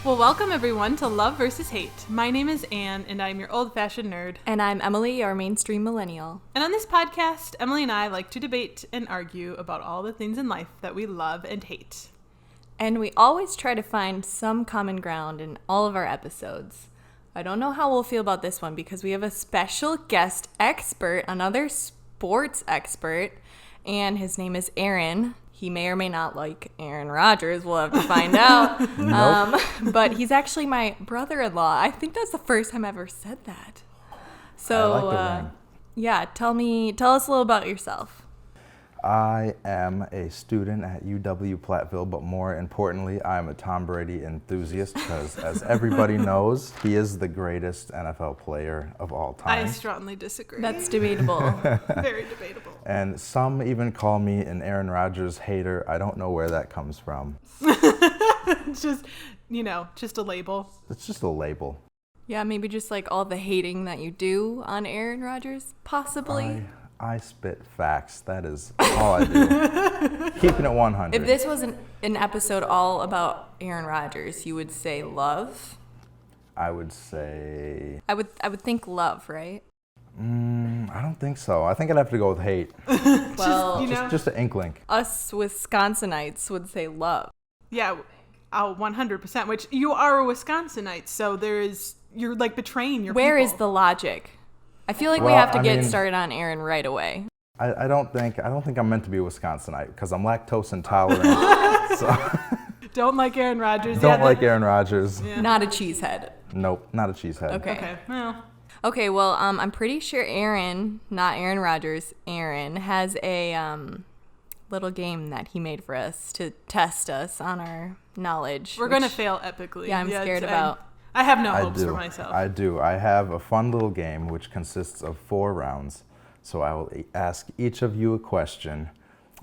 Well, welcome everyone to Love versus Hate. My name is Anne, and I'm your old-fashioned nerd. And I'm Emily, your mainstream millennial. And on this podcast, Emily and I like to debate and argue about all the things in life that we love and hate. And we always try to find some common ground in all of our episodes. I don't know how we'll feel about this one because we have a special guest expert, another sports expert, and his name is Aaron. He may or may not like Aaron Rodgers. We'll have to find out. Nope. But he's actually my brother-in-law. I think that's the first time I've ever said that. So, I like the ring. Yeah, tell us a little about yourself. I am a student at UW Platteville, but more importantly, I'm a Tom Brady enthusiast because, as everybody knows, he is the greatest NFL player of all time. I strongly disagree. That's debatable. Very debatable. And some even call me an Aaron Rodgers hater. I don't know where that comes from. It's just, just a label. It's just a label. Yeah, maybe just like all the hating that you do on Aaron Rodgers, possibly. I spit facts. That is all I do. Keeping it 100. If this was an episode all about Aaron Rodgers, you would say love? I would say... I would think love, right? I don't think so. I think I'd have to go with hate. Well, Just an inkling. us Wisconsinites would say love. Yeah, 100%, which you are a Wisconsinite, so you're like betraying your Where people. is the logic? I feel like we have to get started on Aaron right away. I don't think I'm meant to be a Wisconsinite because I'm lactose intolerant. So Don't like Aaron Rodgers. don't like Aaron Rodgers. Yeah. Not a cheesehead. Nope, not a cheesehead. Okay. Well, Well, I'm pretty sure Aaron, not Aaron Rodgers, Aaron has a little game that he made for us to test us on our knowledge. we're going to fail epically. Yeah, I'm scared about. I have no hopes for myself. I do. I have a fun little game which consists of 4 rounds. So I will ask each of you a question,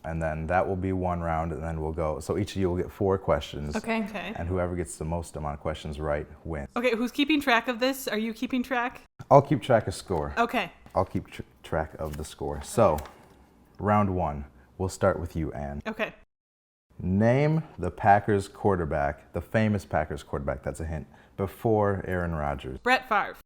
and then that will be 1 round, and then we'll go. So each of you will get 4 questions. Okay. And whoever gets the most amount of questions right wins. Okay, who's keeping track of this? Are you keeping track? I'll keep track of score. Okay. I'll keep track of the score. So, round 1. We'll start with you, Anne. Okay. Name the Packers quarterback, the famous Packers quarterback, that's a hint, before Aaron Rodgers. Brett Favre.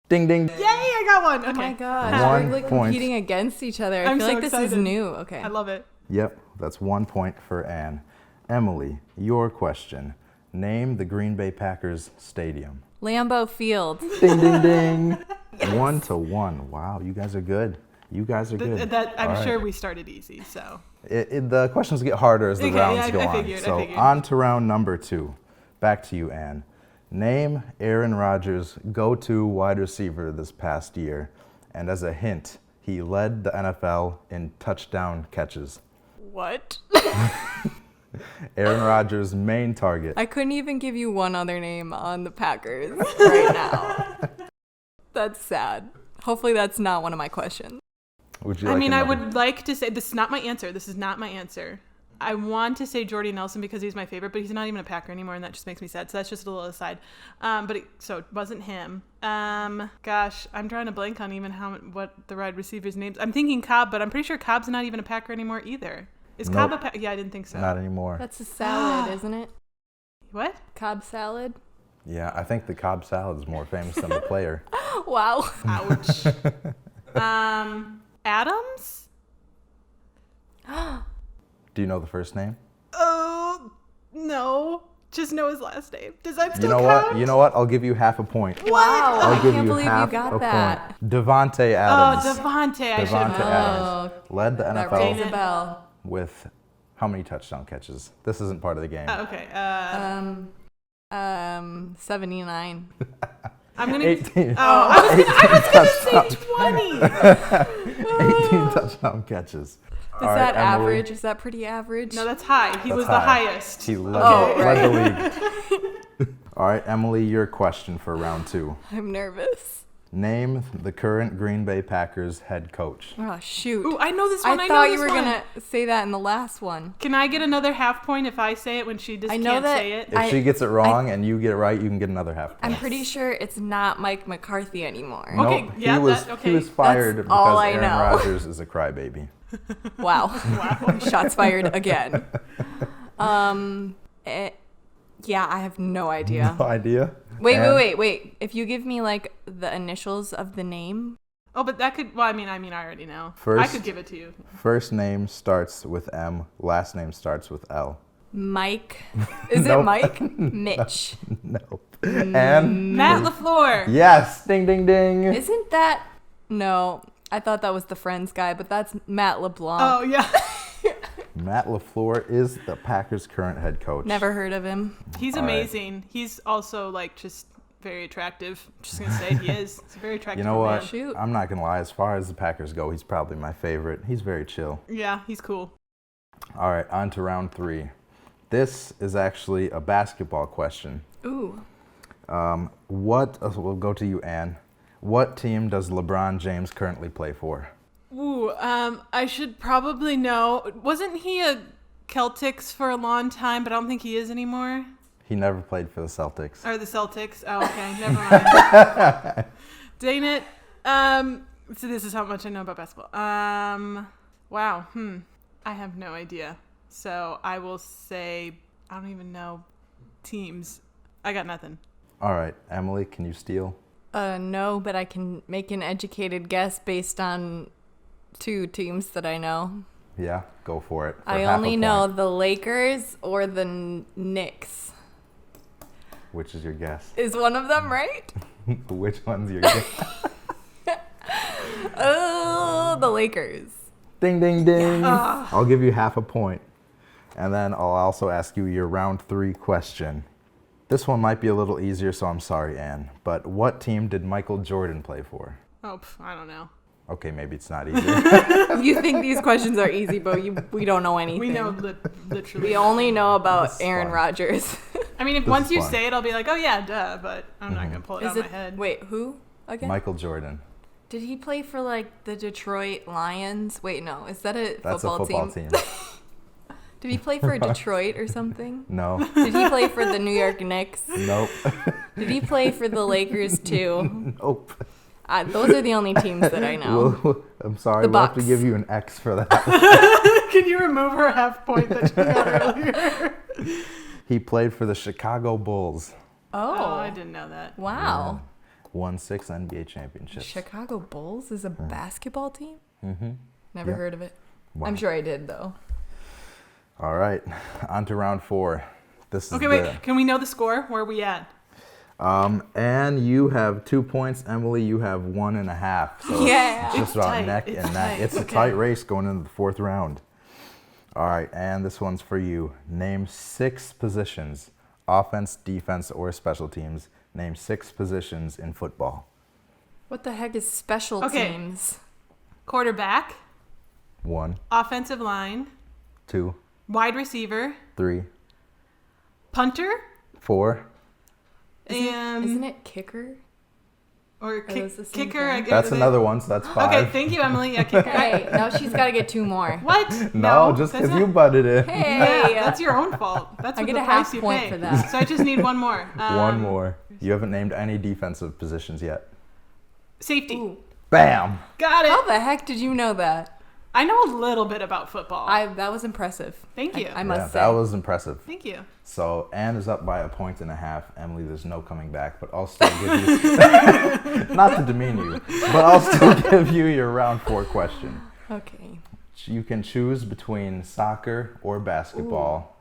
Ding, ding. Yay, I got one. Okay. Oh my God. 1 We're like point. competing against each other. I I'm feel so like this is excited. new. Okay. I love it. Yep, that's 1 point for Anne. Emily, your question. Name the Green Bay Packers stadium. Lambeau Field. Ding, ding, ding. 1-1. Wow, you guys are good. You guys are good. I'm All right. sure we started easy, so. The questions get harder as the Okay, rounds yeah, go I on. figured. So on to round number 2. Back to you, Anne. Name Aaron Rodgers' go-to wide receiver this past year. And as a hint, he led the NFL in touchdown catches. What? Aaron Rodgers' main target. I couldn't even give you one other name on the Packers right now. That's sad. Hopefully that's not one of my questions. Would you like I another? would like to say, this is not my answer. This is not my answer. I want to say Jordy Nelson because he's my favorite, but he's not even a Packer anymore, and that just makes me sad. So that's just a little aside. So it wasn't him. Gosh, I'm drawing a blank on even what the wide receiver's names. I'm thinking Cobb, but I'm pretty sure Cobb's not even a Packer anymore either. Is Nope. Cobb a Packer? Yeah, I didn't think so. Not anymore. That's a salad, isn't it? What? Cobb salad? Yeah, I think the Cobb salad is more famous than the player. Wow. Ouch. Adams? Do you know the first name? Oh, no. Just know his last name. Does that You still know count? what? You know what? I'll give you half a point. Wow. I'll I give can't you believe you half got a that. point. Devontae Adams. Oh, Devontae. I should Devontae have. Adams led the That NFL rings a bell. with how many touchdown catches? This isn't part of the game. Okay. 79. I'm gonna. 18. Oh, I was gonna say 20. 18 touchdown catches. Is that average? Is that pretty average? No, that's high. He That's was high. the highest. He led, Oh, led the league. All right, Emily, your question for round 2. I'm nervous. Name the current Green Bay Packers head coach. Oh, shoot. Ooh, I know this one. I I thought know you this were one. going to say that in the last one. Can I get another half point if I say it when she just I know can't that- say it? If she gets it wrong and you get it right, you can get another half point. I'm pretty sure it's not Mike McCarthy anymore. Okay, Nope, yeah, he was fired That's all because I Aaron know. Rodgers is a crybaby. Wow. Shots fired again. Yeah, I have no idea. No idea? Wait. If you give me like the initials of the name. Oh, but that could. Well, I already know. I First- could give it to you. First name starts with M. Last name starts with L. Mike. Is it Nope. Mike? Mitch. Nope. And Matt LaFleur. yes, ding ding ding. Isn't that? No, I thought that was the Friends guy, but that's Matt LeBlanc. Oh yeah. Matt LaFleur is the Packers' current head coach. Never heard of him. He's All right. amazing. He's also like just very attractive. Just gonna say he is. He's a very attractive. You know what? Man. Shoot. I'm not gonna lie. As far as the Packers go, he's probably my favorite. He's very chill. Yeah, he's cool. All right, on to round 3. This is actually a basketball question. Ooh. We'll go to you, Anne. What team does LeBron James currently play for? Ooh, I should probably know. Wasn't he a Celtics for a long time? But I don't think he is anymore. He never played for the Celtics. Or the Celtics. Oh, okay, never mind. Dang it. So this is how much I know about basketball. Wow. I have no idea. So I will say I don't even know teams. I got nothing. All right, Emily, can you steal? No, but I can make an educated guess based on 2 teams that I know. Yeah, go for it. For I half a only know point. the Lakers or the Knicks. Which is your guess? Is one of them right? Which one's your guess? Oh, the Lakers. Ding, ding, ding. I'll give you half a point. And then I'll also ask you your round 3 question. This one might be a little easier, so I'm sorry, Anne. But what team did Michael Jordan play for? Oh, I don't know. Okay, maybe it's not easier. You think these questions are easy, but we don't know anything. We know literally. We only know about This is Aaron fun. Rodgers. I mean, if This once is you fun. say it, I'll be like, oh yeah, duh. But I'm not gonna pull it out of my head. Wait, who again? Michael Jordan. Did he play for like the Detroit Lions? Wait, no. Is that a That's football a football team. Did he play for Detroit or something? No. Did he play for the New York Knicks? Nope. Did he play for the Lakers too? Nope. Those are the only teams that I know. Well, I'm sorry. The We'll have to Bucks. give you an X for that. Can you remove her half point that she got earlier? He played for the Chicago Bulls. Oh, I didn't know that. Wow. Won 6 NBA championships. Chicago Bulls is a basketball team? Mm-hmm. Never Yeah. heard of it. Wow. I'm sure I did though. All right. On to round 4. This is Okay, wait. Can we know the score? Where are we at? And you have 2 points. Emily, you have 1.5. So Yeah. it's just It's about tight. neck It's and neck. tight. It's a Okay. tight race going into the 4th round. All right, and this one's for you. Name 6 positions, offense, defense, or special teams. Name 6 positions in football. What the heck is special Okay. teams? Quarterback, 1, offensive line, 2, wide receiver, 3, punter, 4. and Isn't it kicker? or Are those the same kicker. I thing? guess. That's another one, so that's 5. Okay, thank you, Emily. Yeah, kicker. Hey, no, she's got to get 2 more. What? No, just that's because not- you butted in. Hey, Yeah, that's your own fault. That's I what get the a price half you point pay. for that. So I just need one more. One more. You haven't named any defensive positions yet. Safety. Ooh. Bam! Got it. How the heck did you know that? I know a little bit about football. That was impressive. Thank you. I must say. That was impressive. Thank you. So Anne is up by 1.5. Emily, there's no coming back, but I'll still give you, not to demean you, but I'll still give you your round 4 question. Okay. You can choose between soccer or basketball.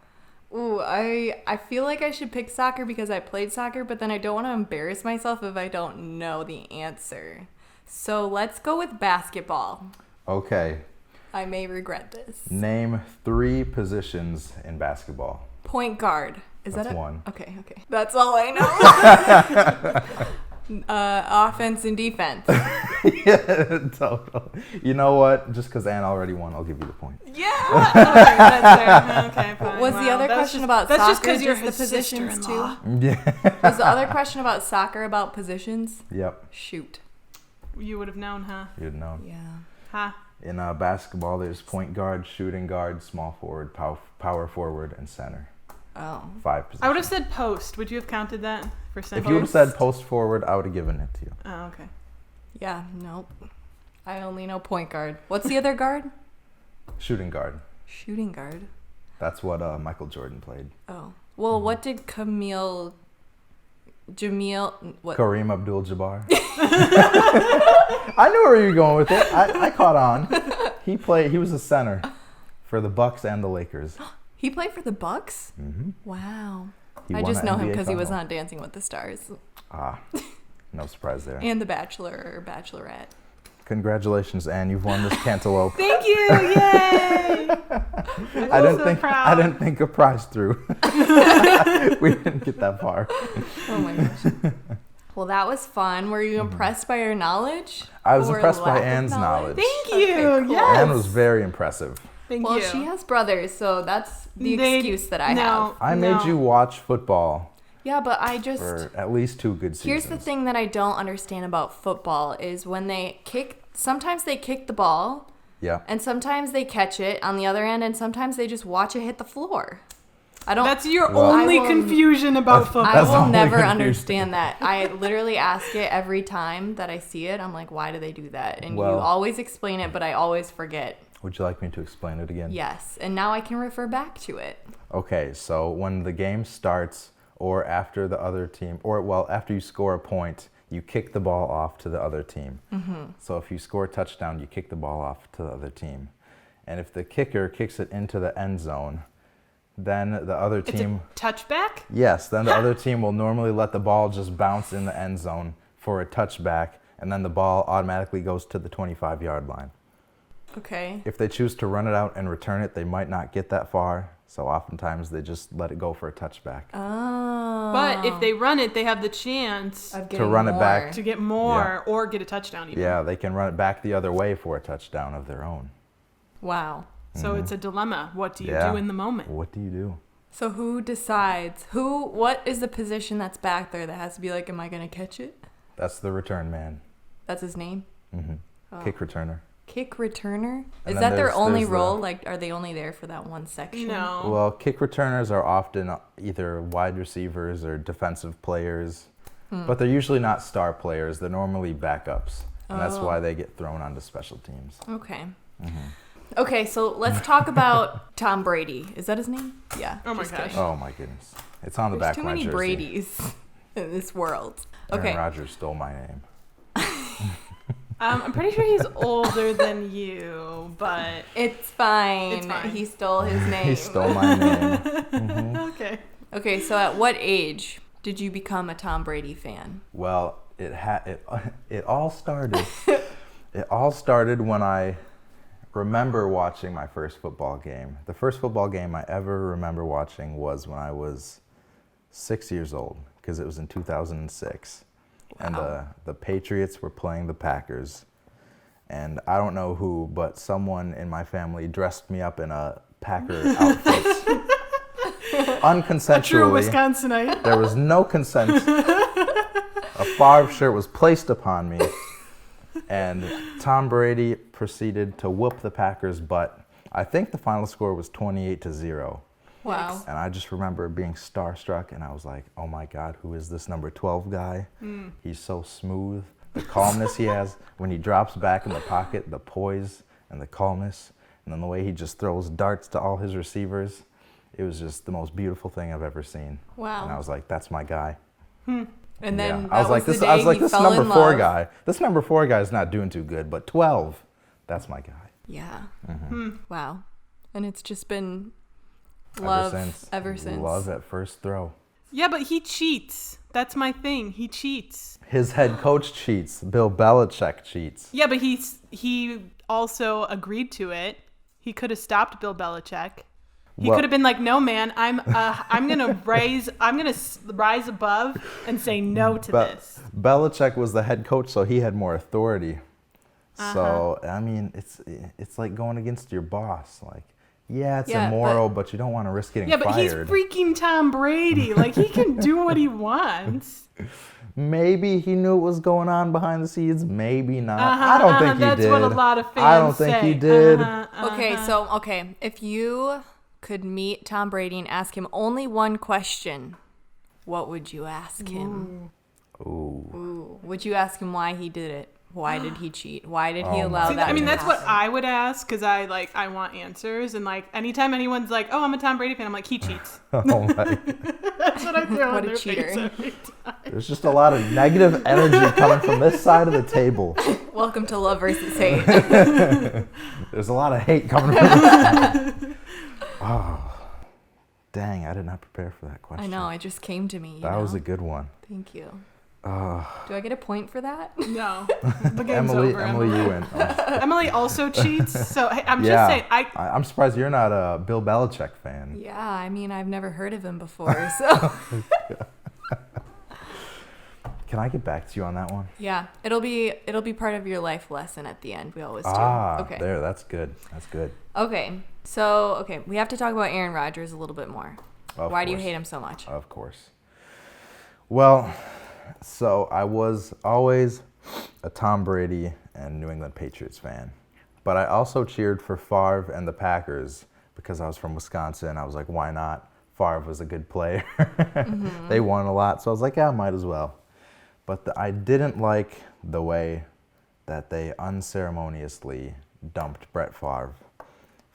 Ooh, I feel like I should pick soccer because I played soccer, but then I don't want to embarrass myself if I don't know the answer. So let's go with basketball. Okay. I may regret this. Name 3 positions in basketball. Point guard. Is That's that one. Okay. That's all I know. Offense and defense. Yeah, total. You know what? Just because Anne already won, I'll give you the point. Yeah. Okay, that's fair. Okay, fine. Was the other That's question just- about that's soccer just because you're the his positions sister-in-law. too? Yeah. Was the other question about soccer about positions? Yep. Shoot. You would have known, huh? You'd know. Yeah. Huh? In basketball, there's point guard, shooting guard, small forward, power forward, and center. Oh. 5 positions. I would have said post. Would you have counted that for center? If you would have said post forward, I would have given it to you. Oh, okay. Yeah, nope. I only know point guard. What's the other guard? Shooting guard. Shooting guard. That's what Michael Jordan played. Oh. Well, what did Jamil, what? Kareem Abdul-Jabbar. I knew where you were going with it. I caught on. He was a center for the Bucks and the Lakers. He played for the Bucks? Mm-hmm. Wow. He I won just an know him NBA because he was final. on Dancing with the Stars. Ah, no surprise there. And The Bachelor or Bachelorette. Congratulations, Anne. You've won this cantaloupe. Thank you! Yay! I didn't so think proud. I didn't think a prize through. We didn't get that far. Oh my gosh. Well, that was fun. Were you impressed by your knowledge? I was Or impressed by lack of Anne's knowledge. Thank Okay, you! cool. Yes! Anne was very impressive. Thank Well, you. she has brothers, so that's the They- excuse that I no, have. I made you watch football Yeah, but I just... for at least 2 good seasons. Here's the thing that I don't understand about football is when they kick... Sometimes they kick the ball, Yeah. and sometimes they catch it on the other end, and sometimes they just watch it hit the floor. I don't... That's your Well- only I will- confusion about football. I That's the will only never confusion. understand that. I literally ask it every time that I see it. I'm like, why do they do that? And you Well- always explain it, but I always forget. Would you like me to explain it again? Yes, and now I can refer back to it. Okay, so when the game starts or after the other team, after you score a point, you kick the ball off to the other team. Mm-hmm. So if you score a touchdown, you kick the ball off to the other team. And if the kicker kicks it into the end zone, then the other It's team... a touchback? Yes, then the other team will normally let the ball just bounce in the end zone for a touchback, and then the ball automatically goes to the 25-yard line. Okay. If they choose to run it out and return it, they might not get that far, so oftentimes they just let it go for a touchback. Oh. But if they run it, they have the chance Of To getting run it more. back. to get more or get a touchdown even. Yeah, they can run it back the other way for a touchdown of their own. Wow. So it's a dilemma. What do you Yeah. do in the moment? What do you do? So who decides? What is the position that's back there that has to be like, am I going to catch it? That's the return man. That's his name? Oh. Kick returner. Kick returner? And Is then that their only there's the- role? Like, are they only there for that one section? No. Well, kick returners are often either wide receivers or defensive players, but they're usually not star players. They're normally backups, and that's Oh. why they get thrown onto special teams. Okay. Okay, so let's talk about Tom Brady. Is that his name? Yeah. Oh my just gosh. kidding. Oh my goodness. It's on the There's back too of my many jersey. Brady's in this world. Aaron Okay. Rodgers stole my name. I'm pretty sure he's older than you, but It's fine. It's fine. He stole his name. He stole my name. okay. Okay, so at what age did you become a Tom Brady fan? Well, it all started. It all started when I remember watching my first football game. The first football game I ever remember watching was when I was 6 years old, because it was in 2006. And Wow. the Patriots were playing the Packers. And I don't know who, but someone in my family dressed me up in a Packer outfit. Unconsensually. True Wisconsinite. There was no consent. A Favre shirt was placed upon me. And Tom Brady proceeded to whoop the Packers' butt. I think the final score was 28-0. Wow. And I just remember being starstruck, and I was like, oh my God, who is this number 12 guy? He's so smooth. The calmness he has when he drops back in the pocket, the poise and the calmness, and then the way he just throws darts to all his receivers. It was just the most beautiful thing I've ever seen. Wow. And I was like, that's my guy. And then Yeah. that I was like, the this. day I was like, he this fell number in 4 love. guy. This number 4 guy is not doing too good, but 12, that's my guy. Yeah. Mm-hmm. Wow. And it's just been love ever since. Love at first throw. Yeah, but he cheats. That's my thing. He cheats. His head coach cheats. Bill Belichick cheats. Yeah, but he also agreed to it. He could have stopped Bill Belichick. He Well- could have been like, "No, man, I'm gonna rise above and say no to this." Belichick was the head coach, so he had more authority. So I mean, it's like going against your boss. Like, yeah, it's Yeah, immoral, but you don't want to risk getting Yeah, but fired. he's freaking Tom Brady. Like, he can do what he wants. Maybe he knew what was going on behind the scenes. Maybe not. I don't think he That's did. what a lot of fans I don't think say. he did. Okay, if you could meet Tom Brady and ask him only one question, what would you ask him? Ooh. Ooh. Would you ask him why he did it? Why did he cheat? Why did he allow See, that? I mean, to that's what happen? I would ask because I want answers. And like anytime anyone's like, "Oh, I'm a Tom Brady fan," I'm like, "He cheats." Oh my. That's what I throw What in a their cheater. face every time. There's just a lot of negative energy coming from this side of the table. Welcome to Love versus Hate. There's a lot of hate coming from this side. Oh, dang, I did not prepare for that question. I know, it just came to me. That was a good one. Thank you. Do I get a point for that? No, the game's over. Emily, you win. Emily also cheats, so hey, I'm Yeah, just saying. I'm surprised you're not a Bill Belichick fan. Yeah, I mean, I've never heard of him before, so. Can I get back to you on that one? Yeah, it'll be part of your life lesson at the end. We always do. Okay. There, that's good. That's good. Okay, so we have to talk about Aaron Rodgers a little bit more. Why do you course. hate him so much? Of course. Well, so I was always a Tom Brady and New England Patriots fan, but I also cheered for Favre and the Packers because I was from Wisconsin. I was like, why not? Favre was a good player. They won a lot, so I was like, yeah, I might as well. But I didn't like the way that they unceremoniously dumped Brett Favre.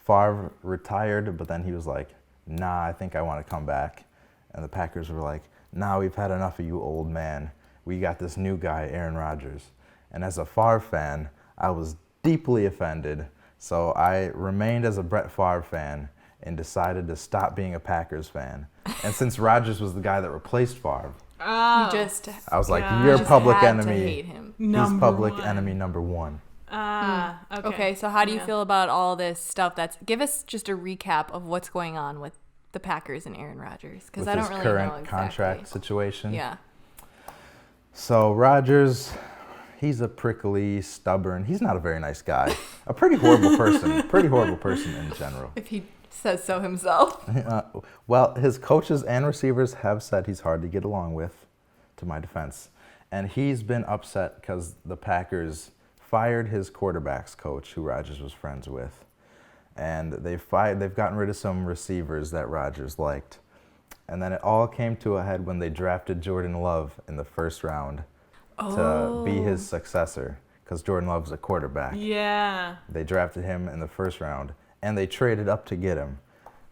Favre retired, but then he was like, nah, I think I want to come back. And the Packers were like, nah, we've had enough of you, old man. We got this new guy, Aaron Rodgers. And as a Favre fan, I was deeply offended. So I remained as a Brett Favre fan and decided to stop being a Packers fan. And since Rodgers was the guy that replaced Favre, You just I was like, Yeah. you're just public had to enemy. hate him. He's Number public one. enemy number one. Okay. Okay, so how do you Yeah. feel about all this stuff? Give us just a recap of what's going on with the Packers and Aaron Rodgers, because With I don't his really current know exactly. contract situation. Yeah. So Rodgers, he's a prickly, stubborn. He's not a very nice guy. A pretty horrible person. Pretty horrible person in general. If he says so himself. Well, his coaches and receivers have said he's hard to get along with, to my defense. And he's been upset because the Packers fired his quarterbacks coach, who Rodgers was friends with. And they've gotten rid of some receivers that Rodgers liked. And then it all came to a head when they drafted Jordan Love in the first round to be his successor, because Jordan Love's a quarterback. Yeah. They drafted him in the first round, and they traded up to get him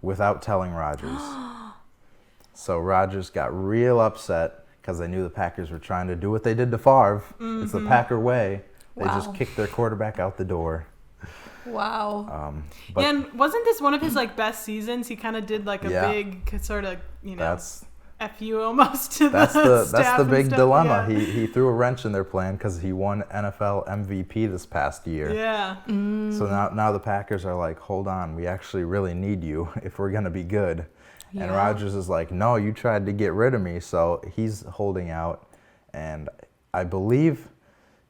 without telling Rodgers. So Rodgers got real upset because they knew the Packers were trying to do what they did to Favre. It's the Packer way. They Wow. just kicked their quarterback out the door. Wow. But Yeah, and wasn't this one of his best seasons? He kind of did a Yeah. big sort of that's FU almost to that's the the staff and big stuff. dilemma. Yeah. He threw a wrench in their plan because he won NFL MVP this past year. Yeah. So now the Packers are like, hold on, we actually really need you if we're gonna be good. And Yeah. Rodgers is like, no, you tried to get rid of me. So he's holding out, and I believe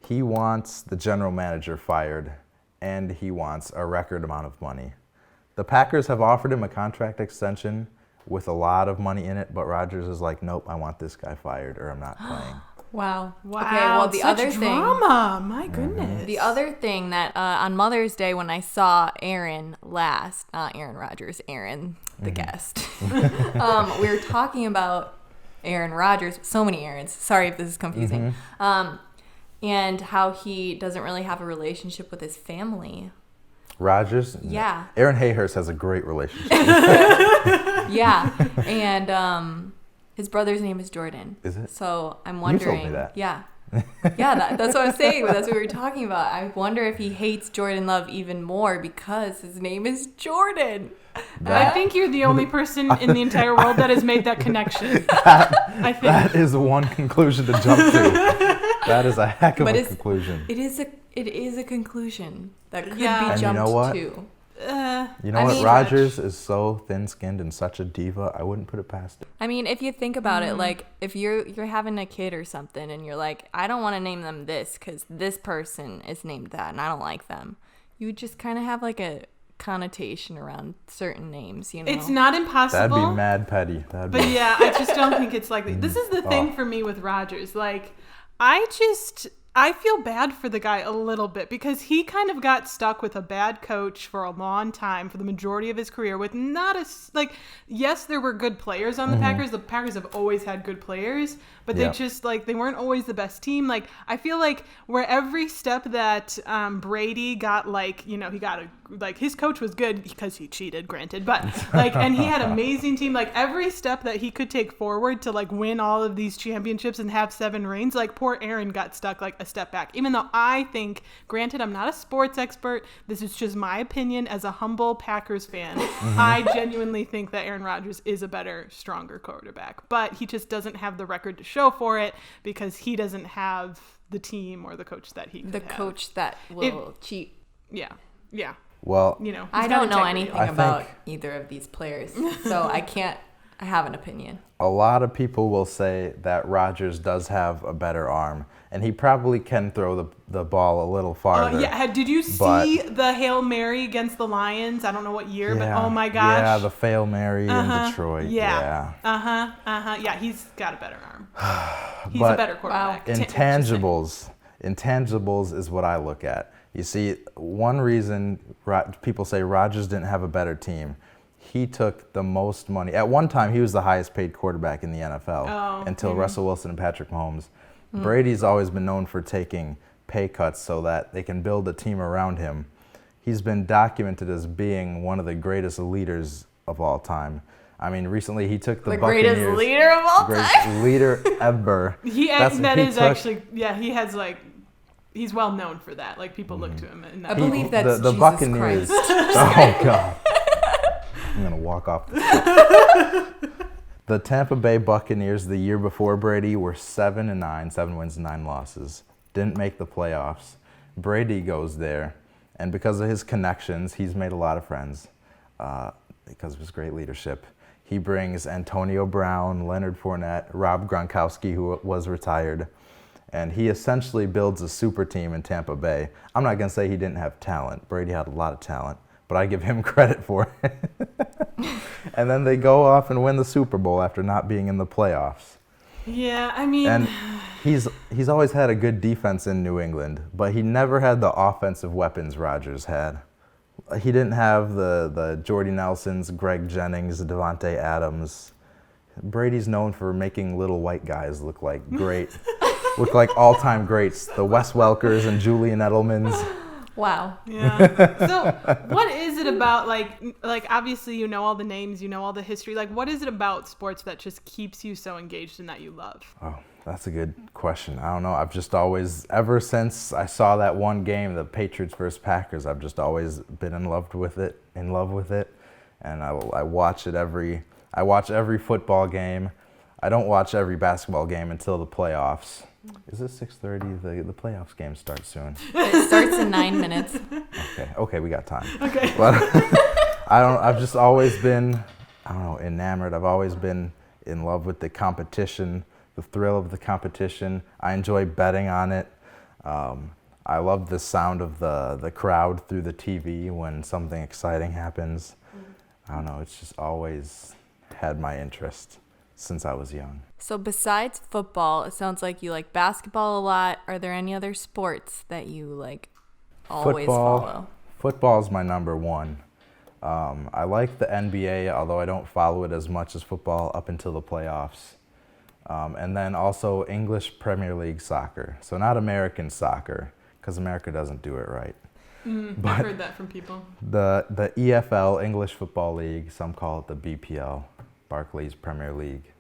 he wants the general manager fired, and he wants a record amount of money. The Packers have offered him a contract extension with a lot of money in it, but Rodgers is like, nope, I want this guy fired or I'm not playing. Wow. Wow. Okay, well, the such other thing. drama. My goodness. The other thing that on Mother's Day when I saw Aaron last, not Aaron Rodgers, Aaron, the guest, we were talking about Aaron Rodgers, so many Aarons, sorry if this is confusing, and how he doesn't really have a relationship with his family. Rodgers? Yeah. Aaron Hayhurst has a great relationship. Yeah, and his brother's name is Jordan. Is it? So I'm You wondering. told me that. Yeah. Yeah, that's what I'm saying. That's what we were talking about. I wonder if he hates Jordan Love even more because his name is Jordan. I think you're the only person in the entire world that has made that connection. I think. That is one conclusion to jump to. That is a heck of But a it's- conclusion. It is a conclusion that could Yeah. be And you jumped know what? to. You know I what? mean- Rodgers is so thin-skinned and such a diva. I wouldn't put it past him. I mean, if you think about it, like if you're having a kid or something, and you're like, I don't want to name them this because this person is named that, and I don't like them. You would just kind of have like a connotation around certain names, you know. It's not impossible. That'd be mad petty. That'd But be. yeah, I just don't think it's likely. This is the thing Oh. for me with Rodgers. Like, I just I feel bad for the guy a little bit because he kind of got stuck with a bad coach for a long time for the majority of his career with not a, like, yes, there were good players on the Packers. The Packers have always had good players, but they just, like, they weren't always the best team. Like, I feel like where every step that Brady got, like, you know, he got like, his coach was good because he cheated, granted, but, like, and he had an amazing team. Like, every step that he could take forward to, like, win all of these championships and have 7 rings, like, poor Aaron got stuck, like, a step back. Even though I think, granted, I'm not a sports expert, this is just my opinion as a humble Packers fan, I genuinely think that Aaron Rodgers is a better, stronger quarterback. But he just doesn't have the record to show for it because he doesn't have the team or the coach that he could have. Coach that will cheat. Yeah. Well, You know, I don't know anything about either of these players, so I have an opinion. a lot of people will say that Rodgers does have a better arm, and he probably can throw the ball a little farther. Did you see the Hail Mary against the Lions? I don't know what year, but oh my gosh. Yeah, the Hail Mary in Detroit. Yeah. Yeah, he's got a better arm. He's a better quarterback. Intangibles is what I look at. You see, one reason people say Rodgers didn't have a better team, he took the most money. At one time, he was the highest paid quarterback in the NFL until Russell Wilson and Patrick Mahomes. Brady's always been known for taking pay cuts so that they can build a team around him. He's been documented as being one of the greatest leaders of all time. I mean, recently he took the Buccaneers. Greatest leader of all time? Greatest leader ever. He's well known for that. Like, people look to him. I believe that's the Jesus Buccaneers. Christ. Oh, God. I'm going to walk off the The Tampa Bay Buccaneers the year before Brady were 7-9, 7 wins and 9 losses. Didn't make the playoffs. Brady goes there, and because of his connections, he's made a lot of friends because of his great leadership. He brings Antonio Brown, Leonard Fournette, Rob Gronkowski, who was retired, and he essentially builds a super team in Tampa Bay. I'm not going to say he didn't have talent. Brady had a lot of talent, but I give him credit for it. And then they go off and win the Super Bowl after not being in the playoffs. Yeah, I mean... And he's always had a good defense in New England, but he never had the offensive weapons Rodgers had. He didn't have the Jordy Nelsons, Greg Jennings, Devontae Adams. Brady's known for making little white guys look like all-time greats. The Wes Welkers and Julian Edelmans. Wow. Yeah. So what is it about, like obviously you know all the names, you know all the history. Like, what is it about sports that just keeps you so engaged and that you love? Oh, that's a good question. I don't know. I've just always, ever since I saw that one game, the Patriots versus Packers, I've just always been in love with it. And I watch every football game. I don't watch every basketball game until the playoffs. Is it 6:30? The playoffs game starts soon. It starts in 9 minutes. Okay, we got time. Okay. But I've just always been, enamored. I've always been in love with the competition, the thrill of the competition. I enjoy betting on it. I love the sound of the crowd through the TV when something exciting happens. I don't know, it's just always had my interest since I was young. So besides football, it sounds like you like basketball a lot. Are there any other sports that you like always follow? Football's my number one. I like the NBA, although I don't follow it as much as football up until the playoffs. And then also English Premier League soccer. So not American soccer, because America doesn't do it right. But I've heard that from people. The EFL, English Football League, some call it the BPL, Barclays Premier League.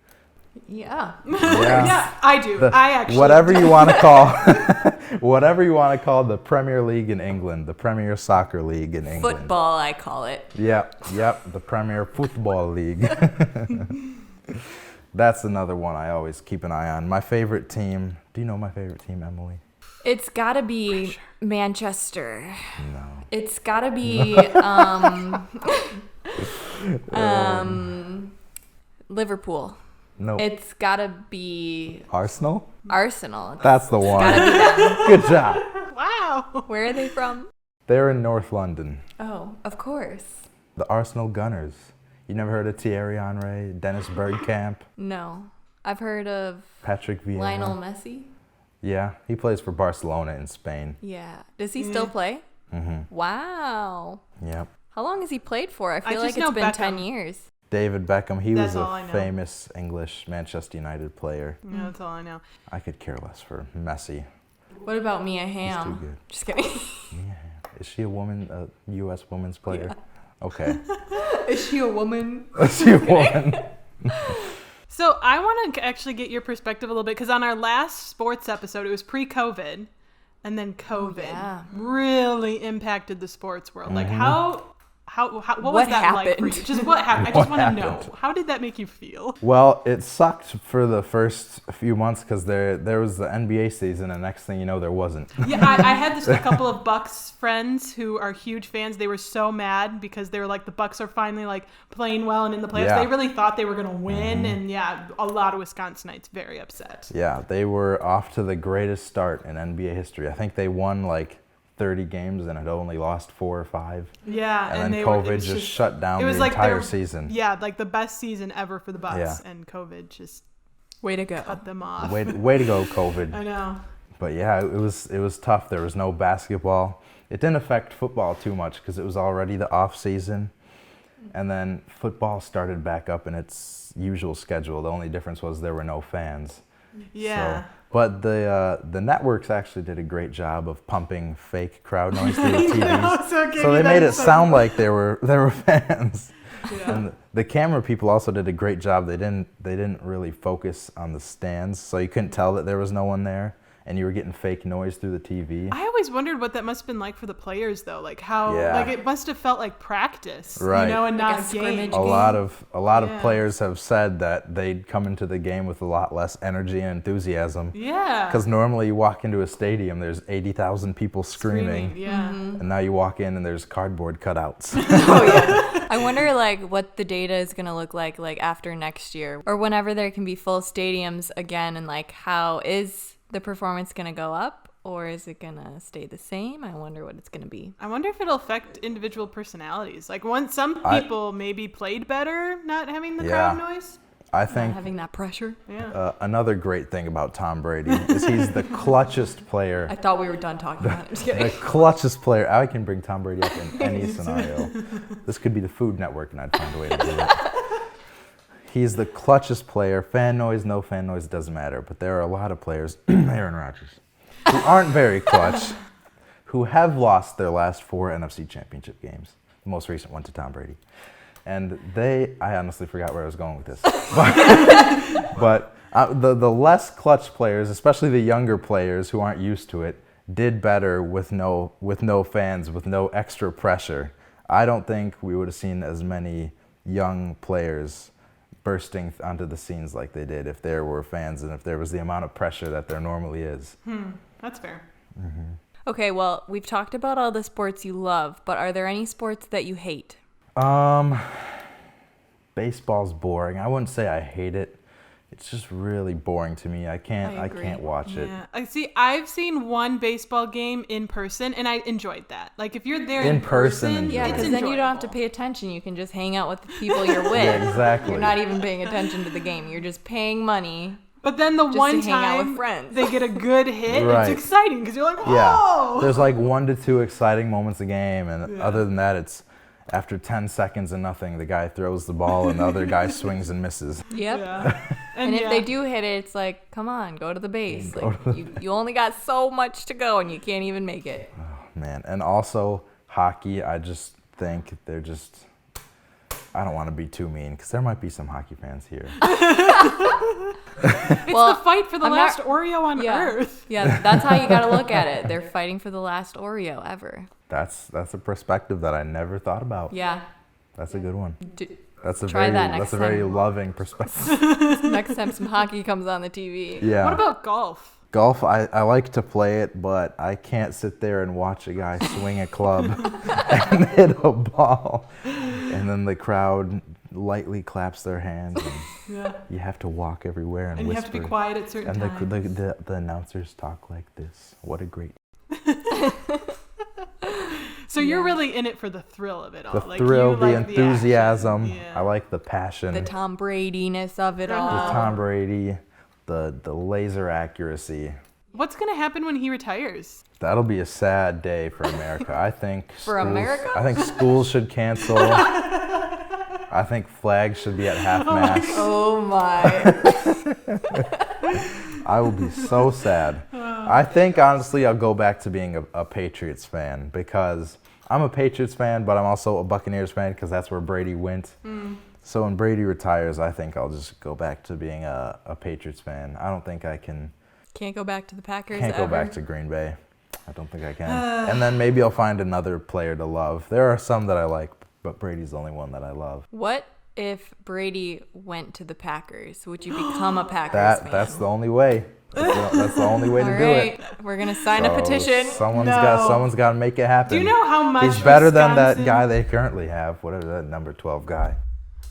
Yeah. Yeah, I do. I actually whatever you want to call the Premier League in England, the Premier Soccer League in England. Football, I call it. Yep, the Premier Football League. That's another one I always keep an eye on. My favorite team. Do you know my favorite team, Emily? It's got to be Manchester. No. It's got to be Liverpool. No. It's got to be Arsenal? Arsenal. That's the one. Gotta be them. Good job. Wow. Where are they from? They're in North London. Oh, of course. The Arsenal Gunners. You never heard of Thierry Henry, Dennis Bergkamp? No. I've heard of Patrick Vieira. Lionel Messi. Yeah, he plays for Barcelona in Spain. Yeah. Does he still play? Mm-hmm. Wow. Yep. How long has he played for? I feel just like it's know been Beckham. 10 years. David Beckham, he That's was all I a know. famous English Manchester United player. Yeah, that's all I know. I could care less for Messi. What about Mia He's Hamm? too good. Just kidding. Yeah. Is she a woman, a U.S. women's player? Okay. Is she a woman? Is she a woman? So I want to actually get your perspective a little bit because on our last sports episode, it was pre-COVID, and then COVID yeah. really impacted the sports world. Like Mm-hmm. what was What that like for happened? you? Just what happened? I just What want to know. happened? How did that make you feel? Well, it sucked for the first few months because there was the NBA season, and next thing you know, there wasn't. Yeah, I had a couple of Bucks friends who are huge fans. They were so mad because they were like, the Bucks are finally like playing well and in the playoffs. Yeah. They really thought they were going to win, and yeah, a lot of Wisconsinites very upset. Yeah, they were off to the greatest start in NBA history. I think they won like 30 games and had only lost 4 or 5. Yeah, And then it COVID was just shut down it the was like entire their- season. Yeah, like the best season ever for the Bucks, Yeah. and COVID just Way to go. cut them off. Way to go, COVID. I know. But yeah, it was tough. There was no basketball. It didn't affect football too much because it was already the off season. And then football started back up in its usual schedule. The only difference was there were no fans. Yeah. So, but the networks actually did a great job of pumping fake crowd noise through the TVs. So they made it sound like there were fans. Yeah. And the camera people also did a great job. They didn't really focus on the stands, so you couldn't tell that there was no one there, and you were getting fake noise through the TV. I always wondered what that must have been like for the players, though. Like how, Yeah. like it must have felt like practice, Right. you know, and Like not a a scrimmage game. A lot of Yeah. players have said that they'd come into the game with a lot less energy and enthusiasm. Yeah. Because normally you walk into a stadium, there's 80,000 people screaming, Yeah. and now you walk in and there's cardboard cutouts. Oh yeah. I wonder like what the data is gonna look like after next year or whenever there can be full stadiums again, and like how is the performance gonna go up or is it gonna stay the same? I wonder what it's gonna be. I wonder if it'll affect individual personalities. Like some I- people maybe played better not having the Yeah. crowd noise. I Not think having that pressure. Yeah. another great thing about Tom Brady is he's the clutchest player. I thought we were done talking about it. Just The kidding. clutchest player. I can bring Tom Brady up in any scenario. This could be the Food Network, and I'd find a way to do it. He's the clutchest player. Fan noise, no fan noise, doesn't matter. But there are a lot of players, Aaron Rodgers, who aren't very clutch, who have lost their last 4 NFC Championship games. The most recent one to Tom Brady. And I honestly forgot where I was going with this. But the less clutch players, especially the younger players who aren't used to it, did better with no fans, with no extra pressure. I don't think we would have seen as many young players bursting onto the scenes like they did if there were fans and if there was the amount of pressure that there normally is. That's fair. Okay, well, we've talked about all the sports you love, but are there any sports that you hate? Baseball's boring. I wouldn't say I hate it. It's just really boring to me. I I can't agree. watch it. Yeah. I've seen one baseball game in person and I enjoyed that. Like if you're there In in person, person, Yeah, it's because then you don't have to enjoyable. pay attention. You can just hang out with the people you're with. Yeah, exactly. You're not even paying attention to the game. You're just paying money. But then the Just one to hang out with time friends. they get a good hit, Right. it's exciting because you're like, Yeah, whoa! there's like 1 to 2 exciting moments a game, and Yeah. other than that, it's after 10 seconds and nothing, the guy throws the ball and the other guy swings and misses. Yep. Yeah. And if yeah. they do hit it, it's like, come on, go to the base. Like you only got so much to go and you can't even make it. Man, and also hockey, I just think they're just, I don't want to be too mean because there might be some hockey fans here. It's Well, the fight for the I'm not- last Oreo on Yeah. Earth. Yeah, that's how you got to look at it. They're fighting for the last Oreo ever. That's a perspective that I never thought about. Yeah. That's a good one. D- That's a Try very that next that's a very time. loving perspective. Next time some hockey comes on the TV. Yeah. What about golf? Golf, I like to play it, but I can't sit there and watch a guy swing a club and hit a ball. And then the crowd lightly claps their hands, and Yeah. you have to walk everywhere and And you whisper. have to be quiet at certain And times. the announcers talk like this. What a great... So you're really in it for the thrill of it all. The Like, thrill, you the like enthusiasm. action. Yeah. I like the passion. The Tom Brady-ness of it Uh-huh. all. The Tom Brady, the laser accuracy. What's going to happen when he retires? That'll be a sad day for America. I think America? I think schools should cancel. I think flags should be at half-mast. Oh my. I will be so sad. I think, honestly, I'll go back to being a Patriots fan because I'm a Patriots fan, but I'm also a Buccaneers fan because that's where Brady went. So when Brady retires, I think I'll just go back to being a Patriots fan. I don't think I can. Can't go back to the Packers Can't go ever? back to Green Bay. I don't think I can. And then maybe I'll find another player to love. There are some that I like, but Brady's the only one that I love. What if Brady went to the Packers? Would you become a Packers fan? That's the only way. That's the only way to do it. We're gonna sign a petition. Someone's got to make it happen. Do you know how much He's better than that Wisconsin- guy they currently have, whatever that number 12 guy.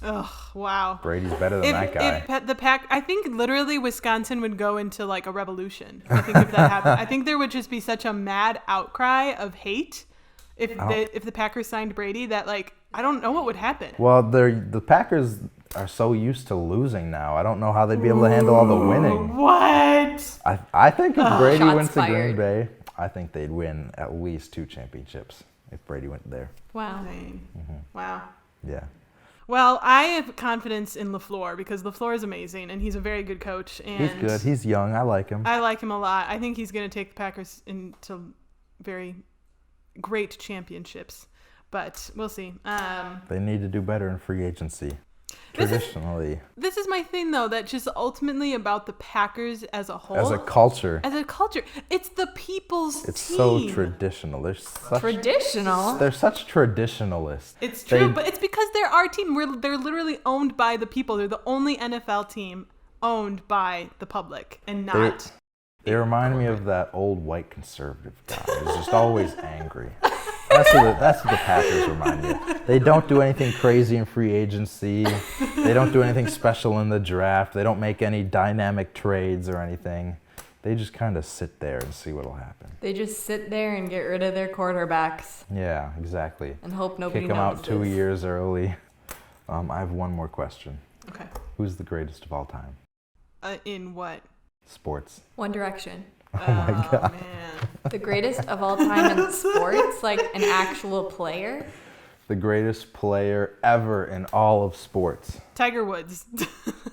Ugh, wow. Brady's better than that guy. I think literally Wisconsin would go into like a revolution. I think if that happened, I think there would just be such a mad outcry of hate if the Packers signed Brady that like I don't know what would happen. Well, the Packers are so used to losing now. I don't know how they'd be able to handle all the winning. What? I think if Brady Shots went to fired. Green Bay, I think they'd win at least 2 championships if Brady went there. Wow. Wow. Yeah. Well, I have confidence in LaFleur because LaFleur is amazing and he's a very good coach. And He's good. He's young. I like him. I like him a lot. I think he's going to take the Packers into very great championships, but we'll see. They need to do better in free agency. Traditionally. This is my thing, though, that just ultimately about the Packers as a whole. As a culture. It's the people's It's team. so traditional. Traditional? They're such traditionalists. It's true, but it's because they're our team. They're literally owned by the people. They're the only NFL team owned by the public and not. They remind me of that old white conservative guy who's just always angry. That's what the Packers remind me of. They don't do anything crazy in free agency. They don't do anything special in the draft. They don't make any dynamic trades or anything. They just kind of sit there and see what'll happen. They just sit there and get rid of their quarterbacks. Yeah, exactly. And hope nobody Kick them out 2 notices. years early. I have one more question. Okay. Who's the greatest of all time? In what? Sports. One Direction. Oh my God. Man. The greatest of all time in sports, like an actual player. The greatest player ever in all of sports. Tiger Woods.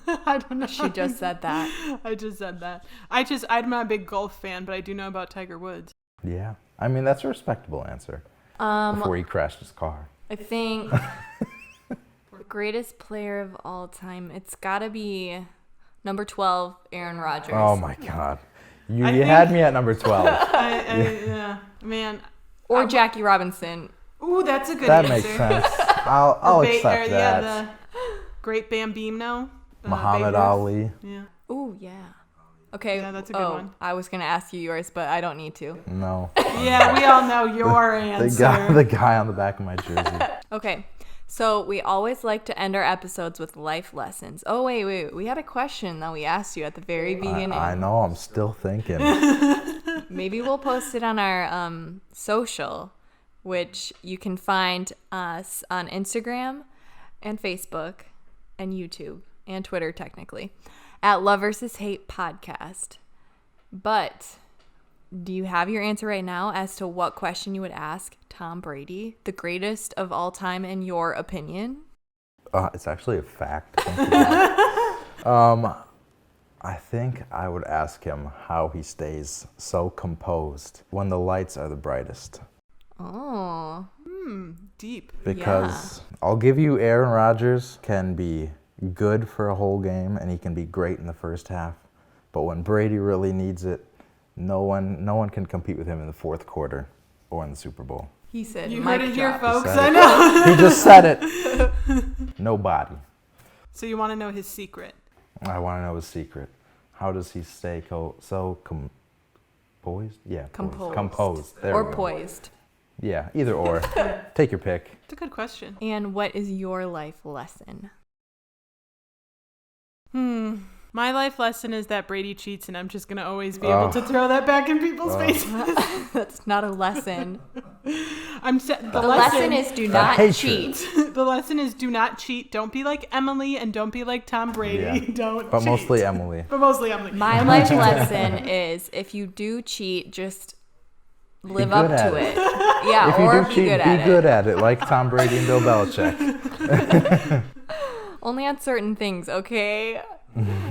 I don't know. She just said that. I just said that. I'm not a big golf fan, but I do know about Tiger Woods. Yeah. I mean, that's a respectable answer. Before he crashed his car. I think the greatest player of all time, it's got to be number 12, Aaron Rodgers. Oh my God. You had me at number 12. Yeah, man. Or Jackie Robinson. Ooh, that's a good That answer. makes sense. I'll accept Yeah, that. the Great Bambino. Muhammad Babe Ruth. Ali. Yeah. Ooh, yeah. Okay. Yeah, that's a good one. I was going to ask you yours, but I don't need to. No. Yeah, we all know your answer. The guy on the back of my jersey. Okay. So we always like to end our episodes with life lessons. Oh, wait. We had a question that we asked you at the very beginning. I know. I'm still thinking. Maybe we'll post it on our social, which you can find us on Instagram and Facebook and YouTube and Twitter, technically, at Love vs. Hate Podcast. But do you have your answer right now as to what question you would ask Tom Brady, the greatest of all time in your opinion? It's actually a fact. I think I would ask him how he stays so composed when the lights are the brightest. Oh. Deep. Because I'll give you Aaron Rodgers can be good for a whole game and he can be great in the first half. But when Brady really needs it, no one can compete with him in the fourth quarter or in the Super Bowl. He said, You mic heard it here, drop. folks. He said I it. know. He just said it. Nobody. So you want to know his secret? I want to know his secret. How does he stay so poised? Yeah, Composed. Composed. There Or we go. poised. Yeah, either or. Take your pick. It's a good question. And what is your life lesson? My life lesson is that Brady cheats, and I'm just going to always be able to throw that back in people's faces. That's not a lesson. The lesson is do not cheat. The lesson is do not cheat. Don't be like Emily, and don't be like Tom Brady. Yeah. Don't But cheat. mostly Emily. My life lesson is if you do cheat, just live up to it. Yeah, If you or do be cheat, good at be it. good at it, like Tom Brady and Bill Belichick. Only on certain things, okay?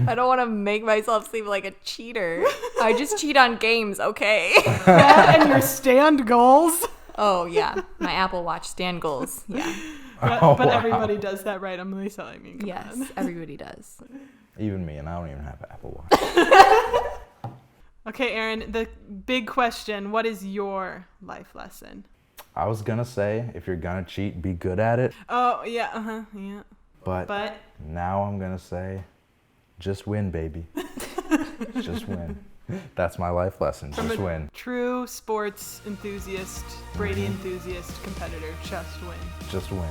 I don't want to make myself seem like a cheater. I just cheat on games, okay? That and your stand goals. Oh, yeah. My Apple Watch stand goals. Yeah. But everybody does that, right, Emily? So, I mean, come Yes, on. everybody does. Even me, and I don't even have an Apple Watch. Okay, Aaron, the big question, what is your life lesson? I was gonna say, if you're gonna cheat, be good at it. Oh, yeah, yeah. But now I'm gonna say, just win, baby. Just win. That's my life lesson. Just win. True sports enthusiast, Brady enthusiast competitor, just win. Just win.